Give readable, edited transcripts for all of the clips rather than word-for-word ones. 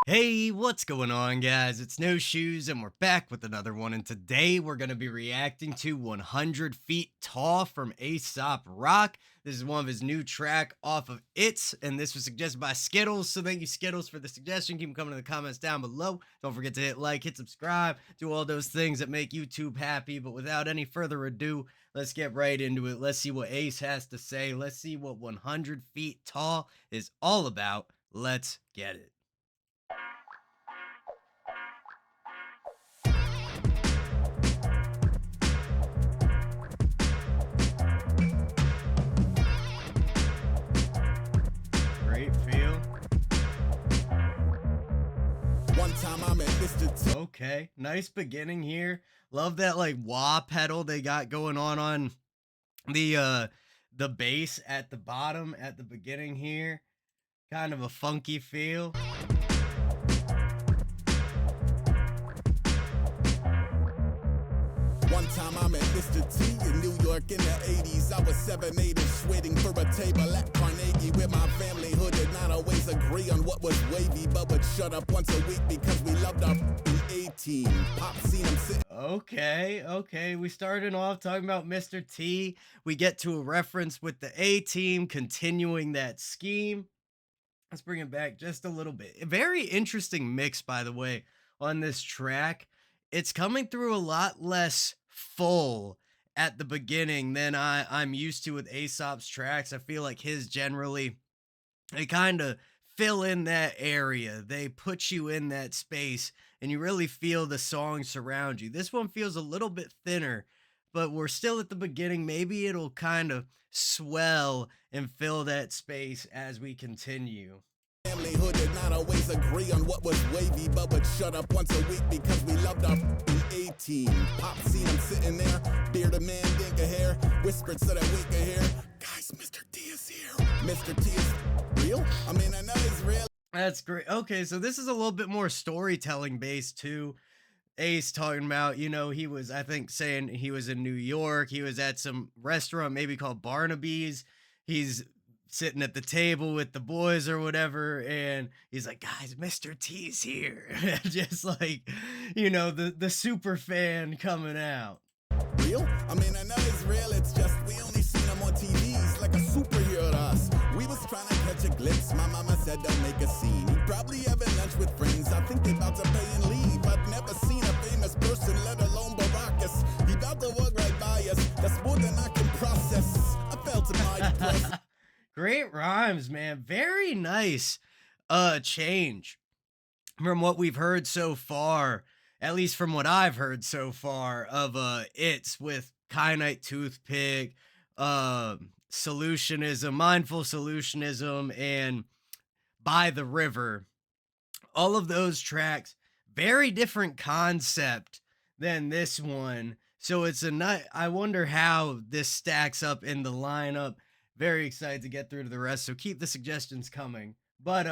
Hey, what's going on, guys? It's No Shoes, and we're back with another one. And today we're going to be reacting to 100 Feet Tall from Aesop Rock. This is one of his new track off of It's, and this was suggested by Skittles. So thank you, Skittles, for the suggestion. Keep them coming in the comments down below. Don't forget to hit like, hit subscribe, do all those things that make YouTube happy. But without any further ado, let's get right into it. Let's see what Ace has to say. Let's see what 100 Feet Tall is all about. Let's get it. Great feel. One time I met Mr. T. Okay, nice beginning here. Love that like wah pedal they got going on the bass at the bottom at the beginning here. Kind of a funky feel. One time I met Mr. T in New York in the 80s. I was 7'8" and sweating for a table at Carnegie with my family who did not always agree on what was wavy, but would shut up once a week because we loved our A-team. Pop seen him sitting. Okay. We started off talking about Mr. T. We get to a reference with the A-team continuing that scheme. Let's bring it back just a little bit. A very interesting mix, by the way, on this track. It's coming through a lot less full at the beginning than I'm used to with Aesop's tracks. I feel like his generally, they kind of fill in that area. They put you in that space and you really feel the song surround you. This one feels a little bit thinner, but we're still at the beginning. Maybe it'll kind of swell and fill that space as we continue. Family who did not always agree on what was wavy, but would shut up once a week because we loved our A-team. Pop seen him sitting there, bearded man, dink of hair, whispered so that we could hear, guys, Mr. T is here. Mr. T is real? I mean, I know he's real. That's great. Okay, so this is a little bit more storytelling based too. Ace talking about, he was, I think, saying he was in New York. He was at some restaurant, maybe called Barnaby's. He's sitting at the table with the boys or whatever, and he's like, guys, Mr. T's here. Just like, the super fan coming out. Real? I mean, I know he's real, it's just we only seen him on TVs like a superhero to us. We was trying to catch a glimpse, my mama said don't make a scene. He probably having lunch with friends, I think they about to pay and leave. I've never seen a famous person, let alone Baracus. He about to walk right by us, that's more than I can process. I felt a mighty press. Great rhymes, man. Very nice change from what we've heard so far, at least from what I've heard so far of It's with Kyanite Toothpick, Solutionism, Mindful Solutionism, and By the River. All of those tracks, very different concept than this one. So it's I wonder how this stacks up in the lineup. Very excited to get through to the rest, so keep the suggestions coming. But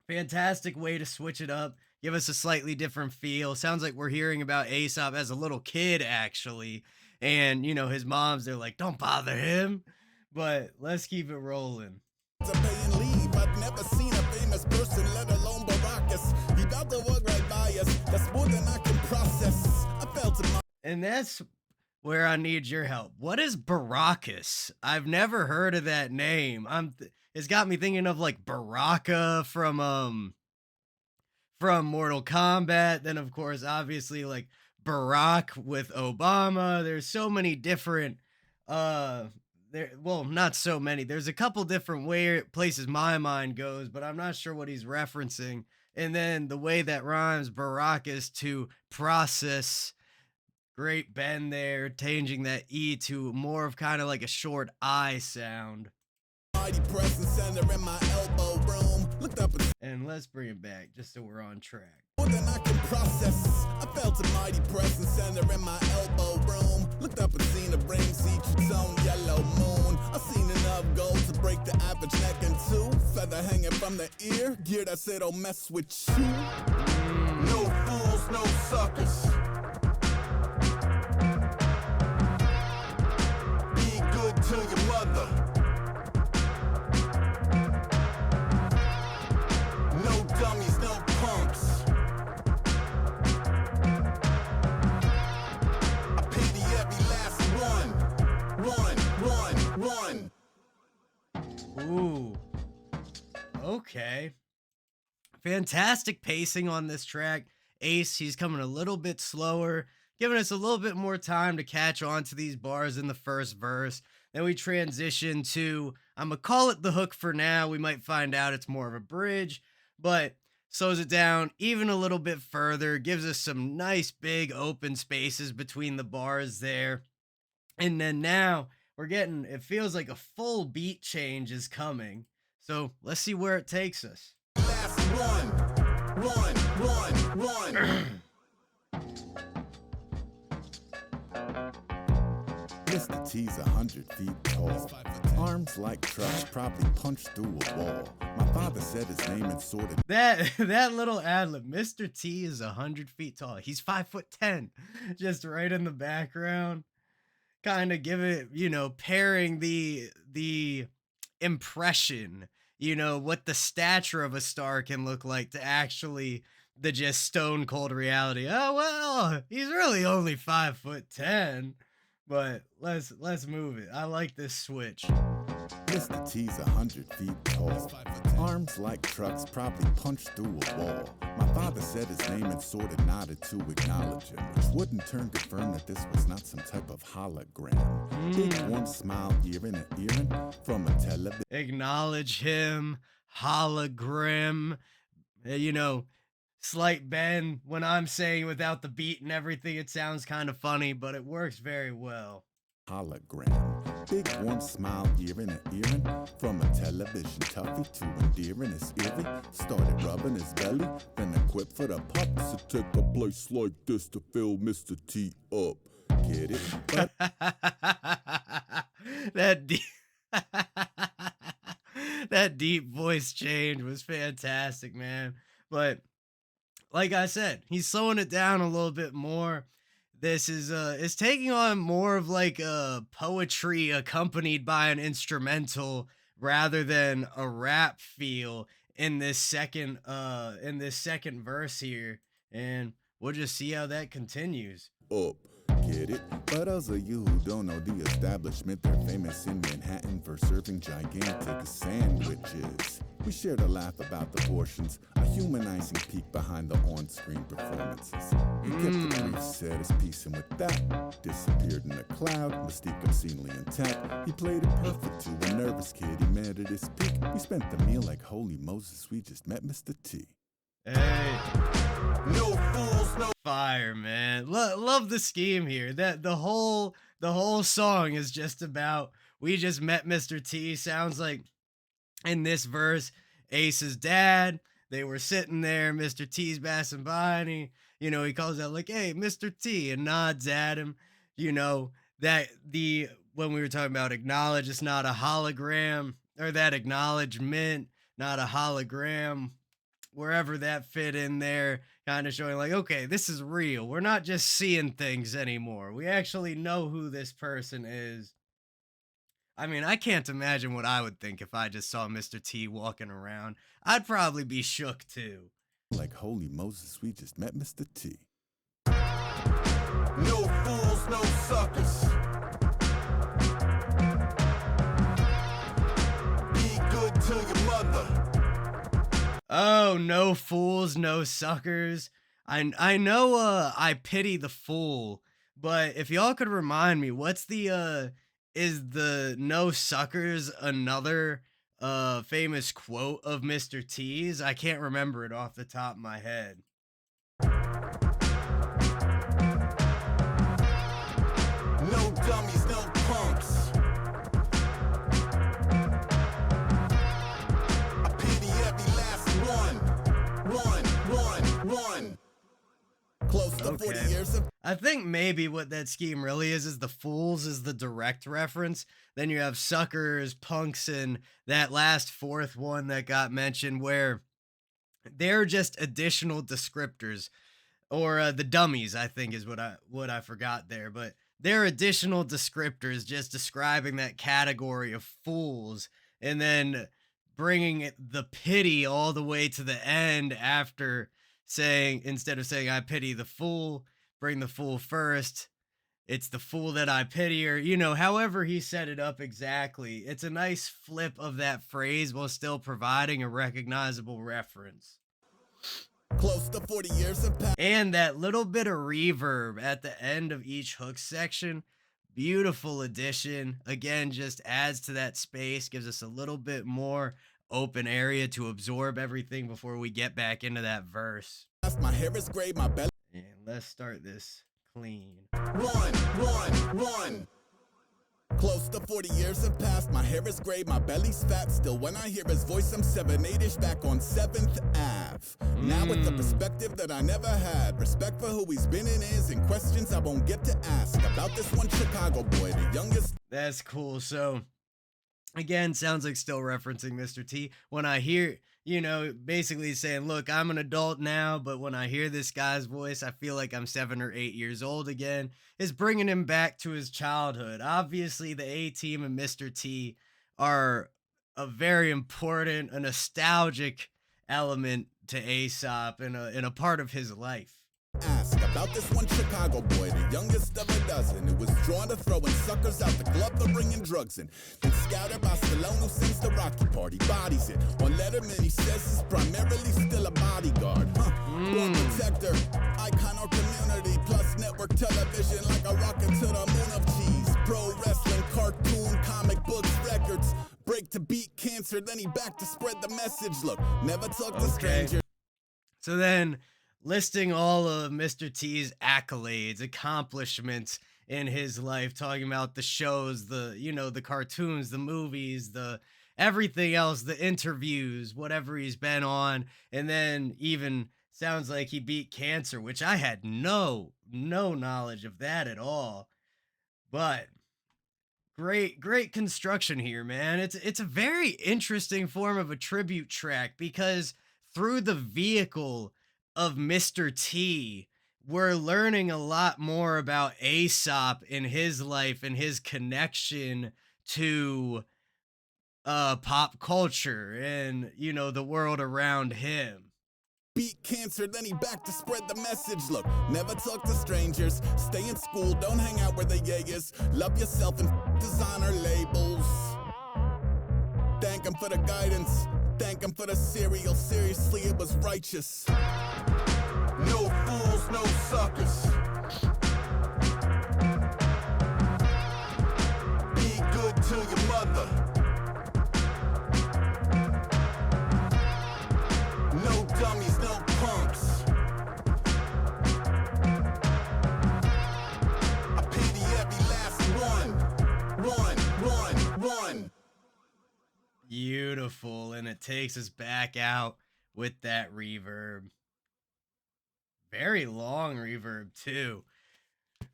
fantastic way to switch it up, give us a slightly different feel. Sounds like we're hearing about Aesop as a little kid, actually. And, his moms, they're like, don't bother him. But let's keep it rolling. To pay and leave, I've never seen a famous person, let alone Baracus. He about to walk right by us, that's more than I can process. I felt a And that's where I need your help. What is Baracus? I've never heard of that name. It's got me thinking of like Baraka from Mortal Kombat. Then of course, obviously like Barack with Obama. There's so many different well, not so many. There's a couple different places my mind goes, but I'm not sure what he's referencing. And then the way that rhymes Baracus to process. Great bend there, changing that E to more of kind of like a short I sound. mighty presence center in my elbow room. Looked up And let's bring it back just so we're on track. more than I can process. I felt a mighty presence center in my elbow room. Looked up and seen a brain seat, its own yellow moon. I seen enough gold to break the average neck in two. Feather hanging from the ear, gear that said don't mess with you. No fools, no suckers. Be good to your mother. No dummies, Ooh, okay. Fantastic pacing on this track. Ace, he's coming a little bit slower, giving us a little bit more time to catch on to these bars in the first verse. Then we transition to, I'm going to call it the hook for now. We might find out it's more of a bridge, but slows it down even a little bit further, gives us some nice big open spaces between the bars there. And then now we're getting, it feels like a full beat change is coming. So let's see where it takes us. Last one. Mr. T's 100 feet tall. Arms like trucks, probably punched through a wall. My father said his name and sorted. That little ad lib, Mr. T is 100 feet tall. He's 5'10", just right in the background. Kind of give it, pairing the impression, what the stature of a star can look like to actually the just stone cold reality. Oh well, he's really only 5'10", but let's move it. I like this switch. Mr. T's 100 feet tall. Arms like trucks, probably punched through a wall. My father said his name and sort of nodded to acknowledge him, which would in turn confirm that this was not some type of hologram. Big warm smile, earring and earring from a television. Acknowledge him, hologram, you know, slight bend when I'm saying without the beat and everything. It sounds kind of funny, but it works very well. Hologram. Big warm smile, earring and earring from a television toughie to endearing his eerie. Started rubbing his belly, then equipped for the pups to take a place like this to fill Mr. T up. Get it? But that deep, that deep voice change was fantastic, man. But like I said, he's slowing it down a little bit more. This is it's taking on more of like a poetry accompanied by an instrumental rather than a rap feel in this second verse here. And we'll just see how that continues. up. Get it? But those of you who don't know the establishment, they're famous in Manhattan for serving gigantic sandwiches. We shared a laugh about the portions, a humanizing peek behind the on-screen performances. He kept the brief, said his piece, and with that, disappeared in a cloud, mystique obscenely intact. He played it perfect to a nervous kid he met at his peak. We spent the meal like holy Moses, we just met Mr. T. Hey, No fools, no fire, man. Love the scheme here. That the whole song is just about we just met Mr. T. Sounds like in this verse, Ace's dad, they were sitting there, Mr. T's passing by, and he calls out like, "Hey, Mr. T," and nods at him. That the when we were talking about acknowledge, it's not a hologram, or that acknowledgement, not a hologram, wherever that fit in there, kind of showing like, okay, this is real. We're not just seeing things anymore. We actually know who this person is. I mean, I can't imagine what I would think if I just saw Mr. T walking around. I'd probably be shook too. like holy Moses, we just met Mr. T. No fools, no suckers. Be good to your mother. Oh, no fools, no suckers. I know I pity the fool, but if y'all could remind me, what's the is the no suckers another famous quote of Mr. T's? I can't remember it off the top of my head. No dummies, no punks. I pity every last one. One. Close to 40 Okay. years of I think maybe what that scheme really is the fools is the direct reference. Then you have suckers, punks, and that last fourth one that got mentioned where they're just additional descriptors, or the dummies, I think is what I forgot there, but they're additional descriptors just describing that category of fools, and then bringing the pity all the way to the end after saying, instead of saying I pity the fool, bring the fool first, It's the fool that I pity, or, you know, however he set it up exactly. It's a nice flip of that phrase while still providing a recognizable reference. Close to 40 years have passed. And that little bit of reverb at the end of each hook section, beautiful addition. Again, just adds to that space, gives us a little bit more open area to absorb everything before we get back into that verse. My hair is gray, my belly. And let's start this clean. Run. Close to 40 years have passed, my hair is gray, my belly's fat. Still, when I hear his voice, I'm 7-8-ish back on 7th Ave. Now with the perspective that I never had, respect for who he's been and is, and questions I won't get to ask about this one Chicago boy, the youngest. That's cool. So, again, sounds like still referencing Mr. T. When I hear, you know, basically saying, look, I'm an adult now, but when I hear this guy's voice, I feel like I'm 7 or 8 years old again, is bringing him back to his childhood. Obviously, the A Team and Mr. T are a very important, a nostalgic element to Aesop and a part of his life. Ask about this one Chicago boy, the youngest of a dozen, who was drawn to throwing suckers out the club for bringing drugs in. Then scouted by Stallone, who sings the Rocky Party, bodies it. On Letterman, he says he's primarily still a bodyguard. Born protector, icon or community, plus network television like a rocket to the moon of cheese. Pro wrestling, cartoon, comic books, records. Break to beat cancer, then he back to spread the message. Look, never talk to strangers. So then, listing all of Mr. T's accolades, accomplishments in his life, talking about the shows, the, you know, the cartoons, the movies, the everything else, the interviews, whatever he's been on, and then even sounds like he beat cancer, which I had no knowledge of that at all. But great construction here, man. It's a very interesting form of a tribute track because through the vehicle of Mr. T, we're learning a lot more about Aesop in his life and his connection to pop culture and, you know, the world around him. Beat cancer, then he back to spread the message. Look, never talk to strangers. Stay in school, don't hang out where the yay is. Love yourself and designer labels. Thank him for the guidance. Thank him for the cereal. Seriously, it was righteous. No fools, no suckers. Be good to your mother. No dummies, no punks. I pity every last one. Beautiful. And it takes us back out with that reverb. Very long reverb, too.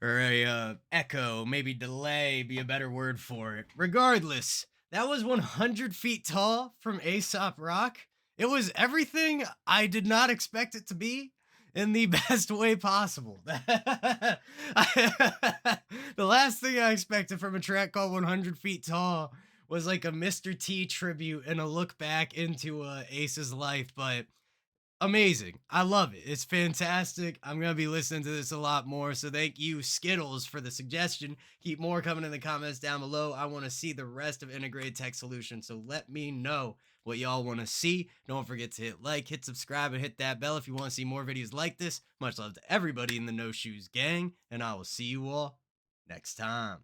Or a echo, maybe delay be a better word for it. Regardless, that was 100 feet tall from Aesop Rock. It was everything I did not expect it to be in the best way possible. The last thing I expected from a track called 100 Feet Tall was like a Mr. T tribute and a look back into Ace's life, but amazing. I love it. It's fantastic. I'm going to be listening to this a lot more. So thank you, Skittles, for the suggestion. Keep more coming in the comments down below. I want to see the rest of Integrated Tech Solutions. So let me know what y'all want to see. Don't forget to hit like, hit subscribe, and hit that bell if you want to see more videos like this. Much love to everybody in the No Shoes gang, and I will see you all next time.